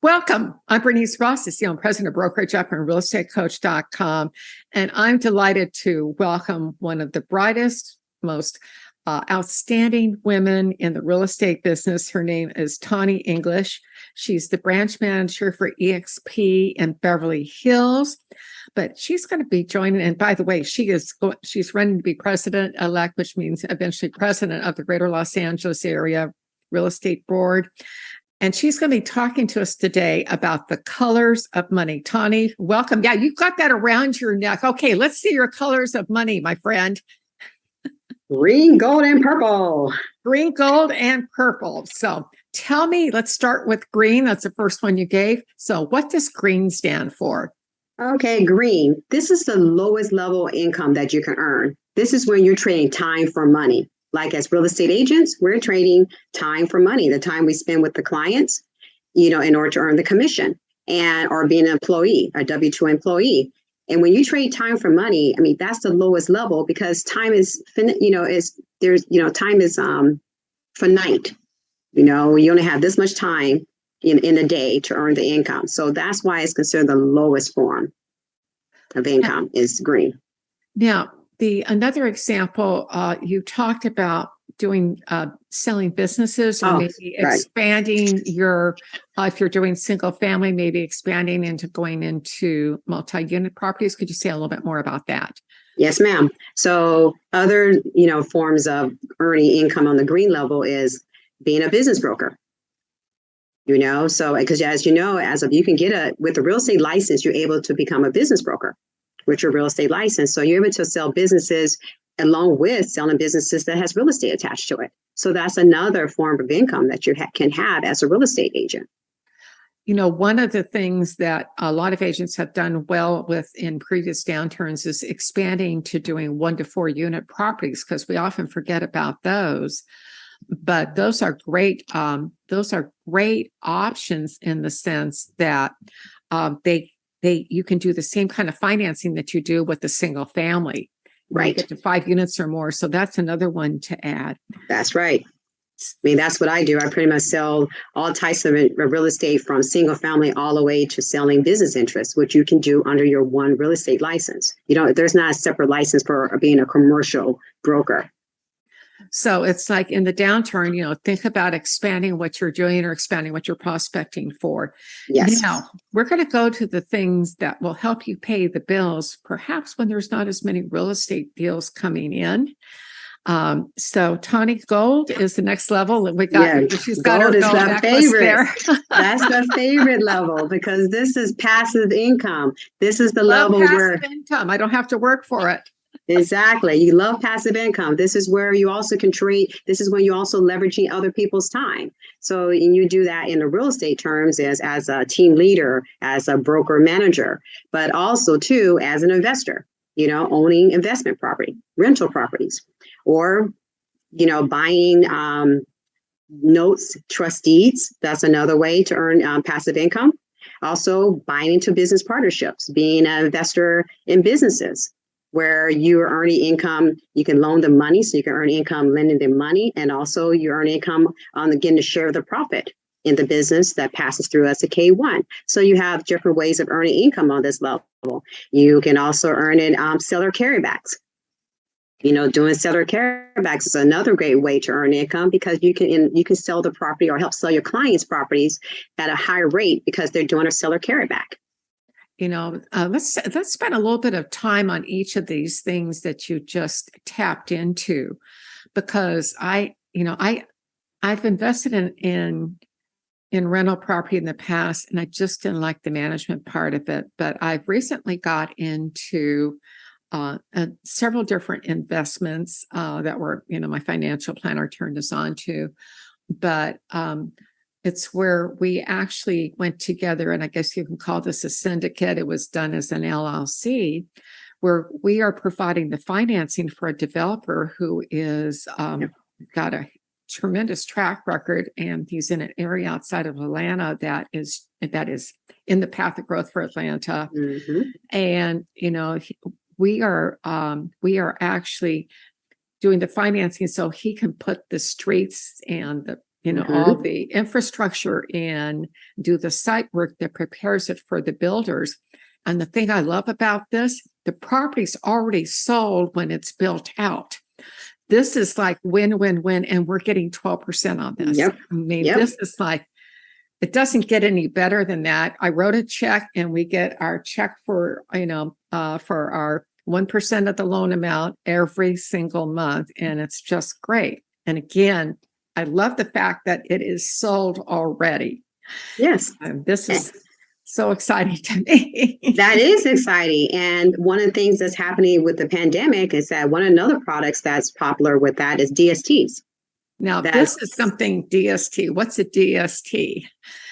Welcome. I'm Bernice Ross, the CEO and President of Brokerage Up and realestatecoach.com. And I'm delighted to welcome one of the brightest, most outstanding women in the real estate business. Her name is Taunee English. She's the branch manager for EXP in Beverly Hills. But she's going to be joining. And by the way, she's running to be president-elect, which means eventually president of the Greater Los Angeles Area Real Estate Board. And she's going to be talking to us today about the colors of money. Taunee, welcome. Yeah, you've got that around your neck. Okay, let's see your colors of money, my friend. Green, gold, and purple. Green, gold, and purple. So tell me, let's start with green. That's the first one you gave. So what does green stand for? Okay, green. This is the lowest level income that you can earn. This is when you're trading time for money. Like as real estate agents, we're trading time for money, the time we spend with the clients, in order to earn the commission or being an employee, a W-2 employee. And when you trade time for money, I mean, that's the lowest level because time is finite, time is finite. You only have this much time in a day to earn the income. So that's why it's considered the lowest form of income is green. Now, another example, you talked about doing selling businesses or maybe expanding if you're doing single family, maybe expanding into going into multi-unit properties. Could you say a little bit more about that? Yes, ma'am. So other, forms of earning income on the green level is being a business broker. So because as you can get with a real estate license, you're able to become a business broker with your real estate license. So you're able to sell businesses along with selling businesses that has real estate attached to it. So that's another form of income that you can have as a real estate agent. One of the things that a lot of agents have done well with in previous downturns is expanding to doing 1 to 4 unit properties, because we often forget about those. But those are great. Those are great options in the sense that you can do the same kind of financing that you do with a single family. Right. You get to 5 units or more. So that's another one to add. That's right. I mean, that's what I do. I pretty much sell all types of real estate from single family all the way to selling business interests, which you can do under your one real estate license. There's not a separate license for being a commercial broker. So it's like in the downturn, think about expanding what you're doing or expanding what you're prospecting for. Yes. Now, we're going to go to the things that will help you pay the bills, perhaps when there's not as many real estate deals coming in. So Taunee, gold is the next level. She's got gold her is gold the necklace favorite. there. That's the favorite level because this is passive income. This is the level where income. I don't have to work for it. Exactly. You love passive income. This is where you also can trade. This is when you also leveraging other people's time. So you do that in the real estate terms as a team leader, as a broker manager, but also too as an investor, owning investment property, rental properties, or, buying notes, trust deeds. That's another way to earn passive income. Also buying into business partnerships, being an investor in businesses, where you are earning income, you can loan them money, so you can earn income lending them money, and also you earn income on getting to share the profit in the business that passes through as a K1. So you have different ways of earning income on this level. You can also earn it seller carrybacks. Doing seller carrybacks is another great way to earn income because you can sell the property or help sell your clients' properties at a higher rate because they're doing a seller carryback. Let's spend a little bit of time on each of these things that you just tapped into, because I've invested in rental property in the past, and I just didn't like the management part of it. But I've recently got into several different investments that were, my financial planner turned us on to, but it's where we actually went together, and I guess you can call this a syndicate. It was done as an LLC, where we are providing the financing for a developer who is got a tremendous track record, and he's in an area outside of Atlanta that is in the path of growth for Atlanta. Mm-hmm. And we are actually doing the financing so he can put the streets and all the infrastructure in, do the site work that prepares it for the builders. And the thing I love about this, the property's already sold when it's built out. This is like win, win, win, and we're getting 12% on this. Yep. I mean, this is like, it doesn't get any better than that. I wrote a check and we get our check for, for our 1% of the loan amount every single month. And it's just great. And again, I love the fact that it is sold already. Yes. This is so exciting to me. That is exciting. And one of the things that's happening with the pandemic is that one of the other products that's popular with that is DSTs. Now, this is something DST. What's a DST?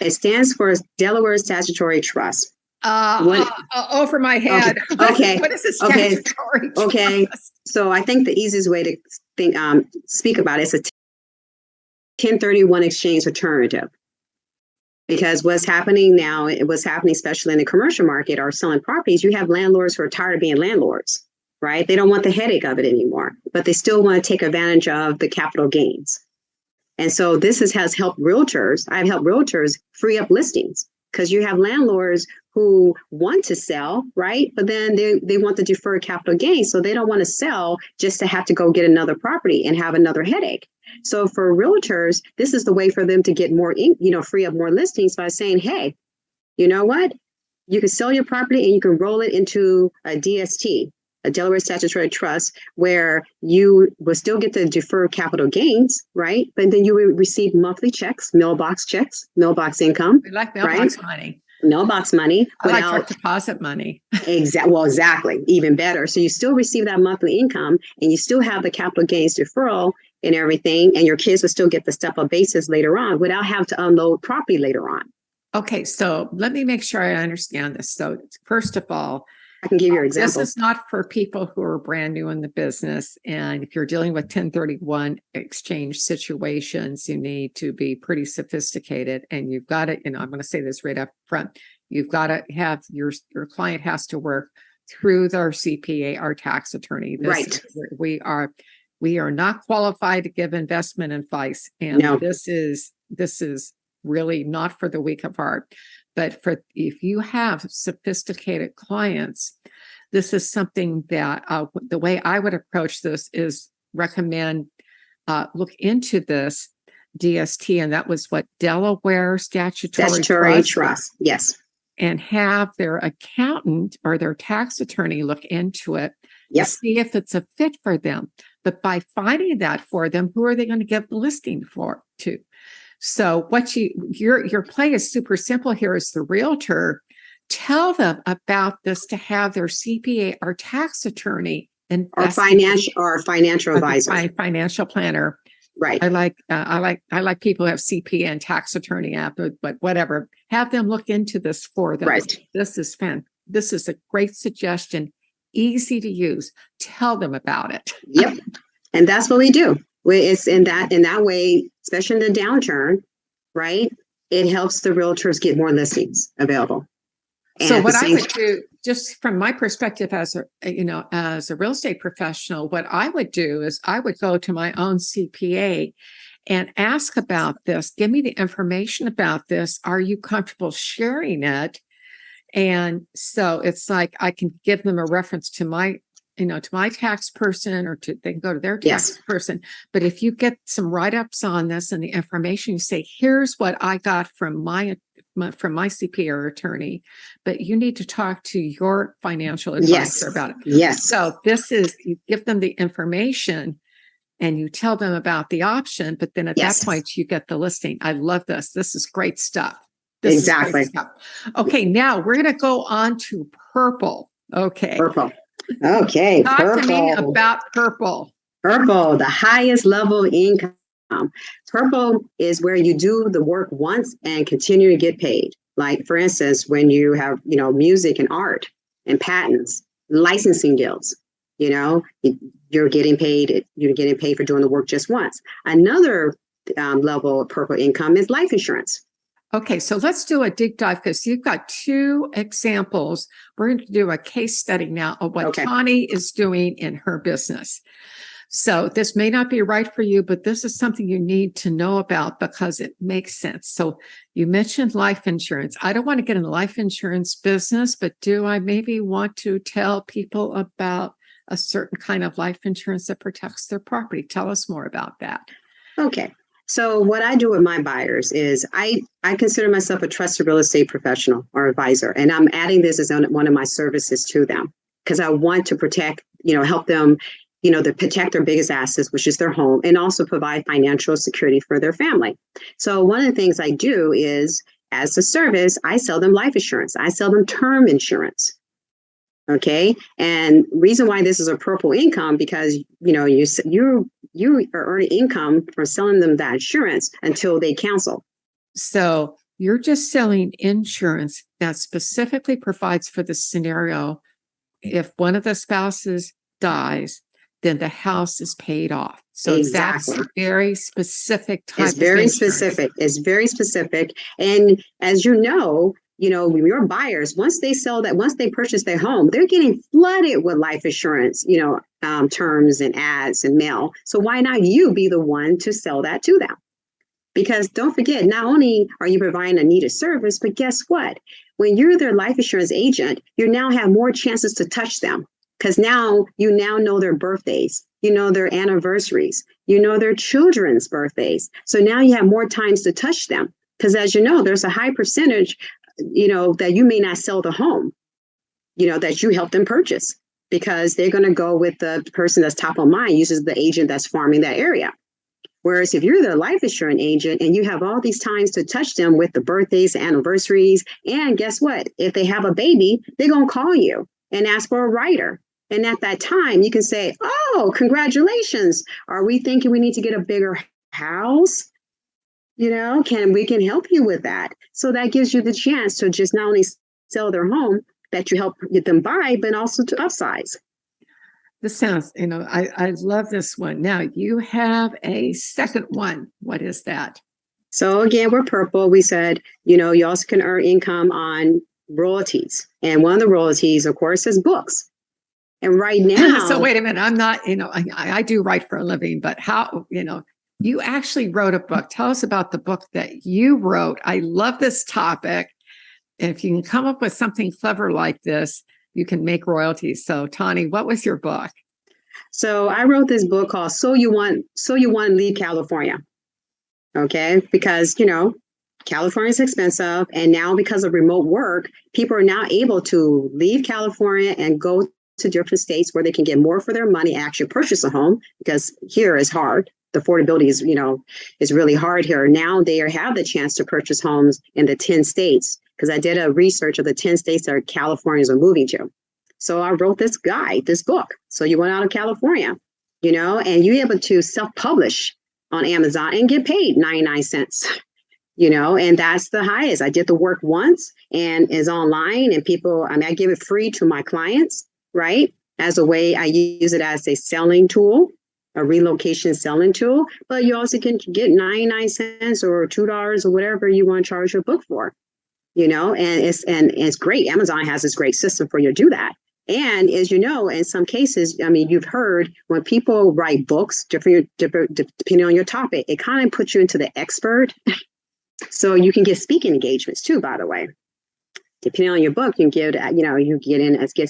It stands for Delaware Statutory Trust. Over my head. Okay. What is a statutory trust? Okay. So I think the easiest way to speak about it is a 1031 exchange alternative. Because what's happening now, what's happening especially in the commercial market or selling properties, you have landlords who are tired of being landlords, right? They don't want the headache of it anymore, but they still want to take advantage of the capital gains. And so this has helped realtors. I've helped realtors free up listings because you have landlords who want to sell, right? But then they want the deferred capital gains. So they don't want to sell just to have to go get another property and have another headache. So for realtors, this is the way for them to get more, free up more listings by saying, hey, you know what? You can sell your property and you can roll it into a DST, a Delaware Statutory Trust, where you will still get the deferred capital gains, right? But then you will receive monthly checks, mailbox income. We like mailbox money. Mailbox money. I like direct deposit money. Exactly. Even better. So you still receive that monthly income and you still have the capital gains deferral and everything. And your kids will still get the step-up basis later on without having to unload property later on. Okay. So let me make sure I understand this. So first of all, I can give you examples. This is not for people who are brand new in the business. And if you're dealing with 1031 exchange situations, you need to be pretty sophisticated. And you've got to, I'm going to say this right up front, you've got to have your client has to work through their CPA, our tax attorney. We are not qualified to give investment advice. And this is really not for the weak of heart. But if you have sophisticated clients, this is something that the way I would approach this is recommend look into this DST, and that was what Delaware Statutory Trust. Yes, and have their accountant or their tax attorney look into it to see if it's a fit for them. But by finding that for them, who are they going to give the listing to? So what your play is super simple here as the realtor. Tell them about this to have their CPA or tax attorney or financial advisor, financial planner. Right. I like people who have CPA and tax attorney app, but whatever. Have them look into this for them. Right. This is a great suggestion. Easy to use. Tell them about it. Yep. And that's what we do. It's in that way, especially in the downturn, right? It helps the realtors get more listings available. And so what I would do, just from my perspective as a real estate professional, what I would do is I would go to my own CPA and ask about this. Give me the information about this. Are you comfortable sharing it? And so it's like I can give them a reference to my tax person, or they can go to their tax person. But if you get some write-ups on this and the information, you say, here's what I got from my CPA or attorney, but you need to talk to your financial advisor about it. Yes. So you give them the information and you tell them about the option, but then at that point you get the listing. I love this. This is great stuff. Exactly. Okay. Now we're going to go on to purple. Okay. Purple. Okay. Talk to me about purple. Purple, the highest level income. Purple is where you do the work once and continue to get paid. Like, for instance, when you have, music and art and patents, licensing deals, you're getting paid. You're getting paid for doing the work just once. Another level of purple income is life insurance. Okay, so let's do a deep dive because you've got two examples. We're going to do a case study now of what Taunee is doing in her business. So this may not be right for you, but this is something you need to know about because it makes sense. So you mentioned life insurance. I don't want to get in the life insurance business, but do I maybe want to tell people about a certain kind of life insurance that protects their property? Tell us more about that. Okay. So what I do with my buyers is I consider myself a trusted real estate professional or advisor, and I'm adding this as one of my services to them because I want to protect, help them, to protect their biggest assets, which is their home, and also provide financial security for their family. So one of the things I do is, as a service, I sell them life insurance. I sell them term insurance. Okay. And reason why this is a purple income, because, you are earning income from selling them that insurance until they cancel. So you're just selling insurance that specifically provides for the scenario. If one of the spouses dies, then the house is paid off. So Exactly. that's a very specific type It's of very insurance. specific. It's very specific. And as you know, your buyers, once they purchase their home, they're getting flooded with life insurance, terms and ads and mail. So why not you be the one to sell that to them? Because don't forget, not only are you providing a needed service, but guess what? When you're their life insurance agent, you now have more chances to touch them because now you know their birthdays, their anniversaries, their children's birthdays. So now you have more times to touch them because, as you know, there's a high percentage, that you may not sell the home, that you help them purchase because they're going to go with the person that's top of mind, uses the agent that's farming that area. Whereas if you're the life insurance agent and you have all these times to touch them with the birthdays, anniversaries, and guess what? If they have a baby, they're going to call you and ask for a rider. And at that time, you can say, oh, congratulations. Are we thinking we need to get a bigger house? We can help you with that. So that gives you the chance to just not only sell their home that you help get them buy, but also to upsize. This sounds, I love this one. Now you have a second one. What is that? So again, we're purple. We said, you also can earn income on royalties. And one of the royalties, of course, is books. And right now. So wait a minute. I'm not, I do write for a living, but how, you actually wrote a book. Tell us about the book that you wrote. I love this topic. And if you can come up with something clever like this, you can make royalties. So Taunee, what was your book? So I wrote this book called So You Want to Leave California. Okay. Because, California is expensive. And now because of remote work, people are now able to leave California and go to different states where they can get more for their money, actually purchase a home because here is hard. The affordability is really hard here. Now they have the chance to purchase homes in the 10 states because I did a research of the 10 states that Californians are moving to. So I wrote this book. So you went out of California, and you're able to self-publish on Amazon and get paid 99 cents, and that's the highest. I did the work once and is online and I give it free to my clients, right? As a way, I use it as a selling tool, a relocation selling tool, but you also can get 99 cents or $2 or whatever you want to charge your book for, and it's great. Amazon has this great system for you to do that. And as you know, in some cases, you've heard when people write books, different depending on your topic, it kind of puts you into the expert. So you can get speaking engagements too, by the way. Depending on your book, you get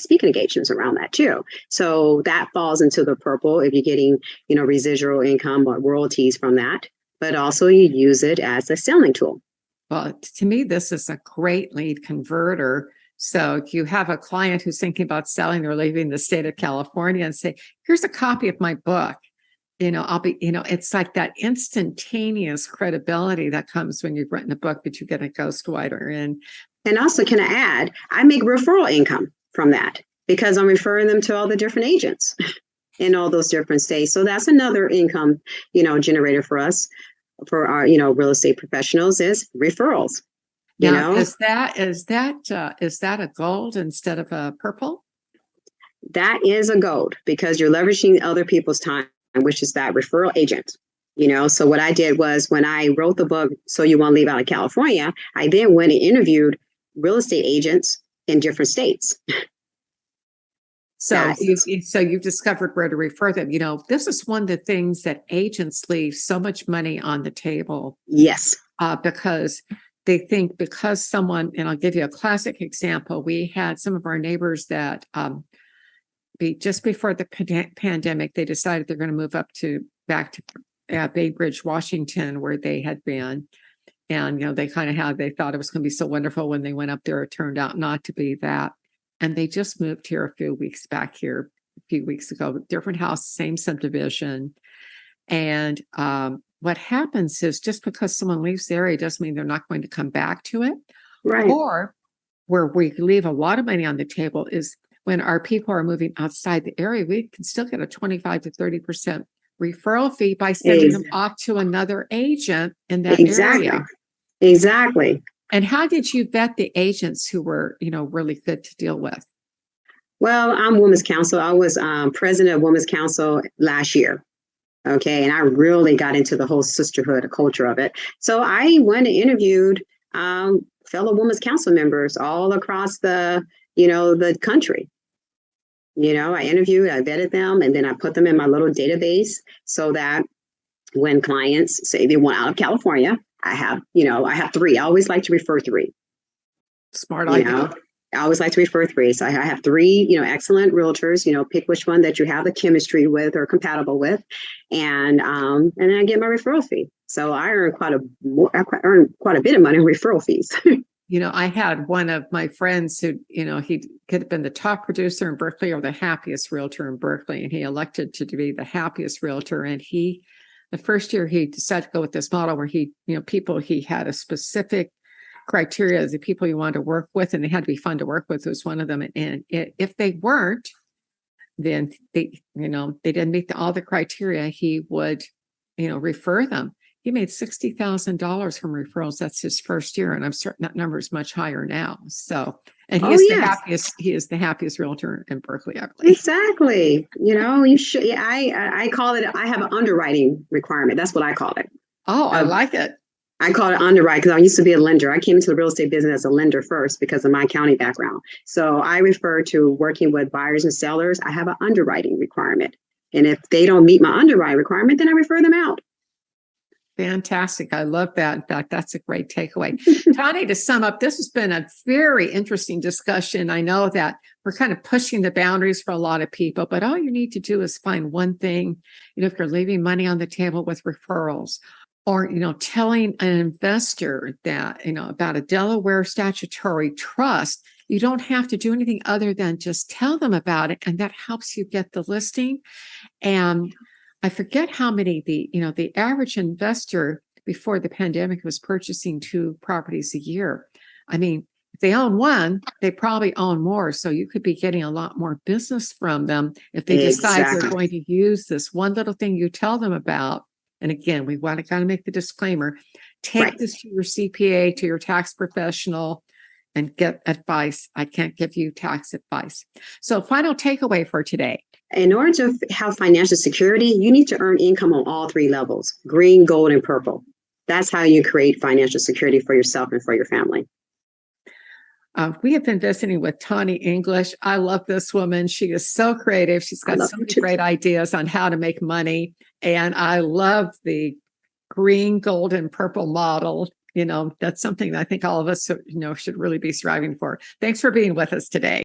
speaking engagements around that too. So that falls into the purple if you're getting, residual income or royalties from that, but also you use it as a selling tool. Well, to me, this is a great lead converter. So if you have a client who's thinking about selling or leaving the state of California and say, here's a copy of my book, it's like that instantaneous credibility that comes when you've written a book, but you get a ghostwriter in. And also, can I add, I make referral income from that because I'm referring them to all the different agents in all those different states. So that's another income, generator for us, for our, real estate professionals is referrals. Now, is that a gold instead of a purple? That is a gold because you're leveraging other people's time, which is that referral agent. So what I did was when I wrote the book, So You Want to Leave Out of California, I then went and interviewed real estate agents in different states. So you've discovered where to refer them. This is one of the things that agents leave so much money on the table. Yes. Because they think because someone, and I'll give you a classic example. We had some of our neighbors that just before the pandemic, they decided they're going to move back to Bay Bridge, Washington, where they had been. And, they thought it was going to be so wonderful when they went up there. It turned out not to be that. And they just moved here a few weeks ago, different house, same subdivision. And what happens is just because someone leaves the area doesn't mean they're not going to come back to it. Right. Or where we leave a lot of money on the table is when our people are moving outside the area, we can still get a 25 to 30% referral fee by sending them off to another agent in that area. Exactly. And how did you vet the agents who were, really good to deal with? Well, I'm Women's Council. I was president of Women's Council last year. Okay. And I really got into the whole sisterhood culture of it. So I went and interviewed fellow Women's Council members all across the country. I interviewed, I vetted them, and then I put them in my little database so that when clients say they want out of California, I have 3. I always like to refer 3. Smart idea. I always like to refer 3. So I have 3, excellent realtors, pick which one that you have the chemistry with or compatible with. And then I get my referral fee. So I earn quite a bit of money in referral fees. I had one of my friends who, he could have been the top producer in Berkeley or the happiest realtor in Berkeley. And he elected to be the happiest realtor. And the first year he decided to go with this model where he had a specific criteria, the people you wanted to work with, and they had to be fun to work with was one of them. And if they weren't, then they didn't meet all the criteria, he would, refer them. He made $60,000 from referrals. That's his first year. And I'm certain that number is much higher now. So, and he is the happiest realtor in Berkeley, I believe. Exactly. You should, I call it, I have an underwriting requirement. That's what I call it. Oh, I like it. I call it underwriting because I used to be a lender. I came into the real estate business as a lender first because of my county background. So I refer to working with buyers and sellers. I have an underwriting requirement. And if they don't meet my underwriting requirement, then I refer them out. Fantastic. I love that. In fact, that's a great takeaway. Taunee, to sum up, this has been a very interesting discussion. I know that we're kind of pushing the boundaries for a lot of people, but all you need to do is find one thing, if you're leaving money on the table with referrals or, telling an investor that, about a Delaware statutory trust, you don't have to do anything other than just tell them about it. And that helps you get the listing. And I forget how many the average investor before the pandemic was purchasing 2 properties a year. I mean, if they own one, they probably own more. So you could be getting a lot more business from them if they decide they're going to use this one little thing you tell them about. And again, we want to kind of make the disclaimer, take this to your CPA, to your tax professional, and get advice. I can't give you tax advice. So final takeaway for today. In order to have financial security, you need to earn income on all 3 levels, green, gold, and purple. That's how you create financial security for yourself and for your family. We have been visiting with Taunee English. I love this woman. She is so creative. She's got so many great ideas on how to make money. And I love the green, gold, and purple model. That's something that I think all of us, should really be striving for. Thanks for being with us today.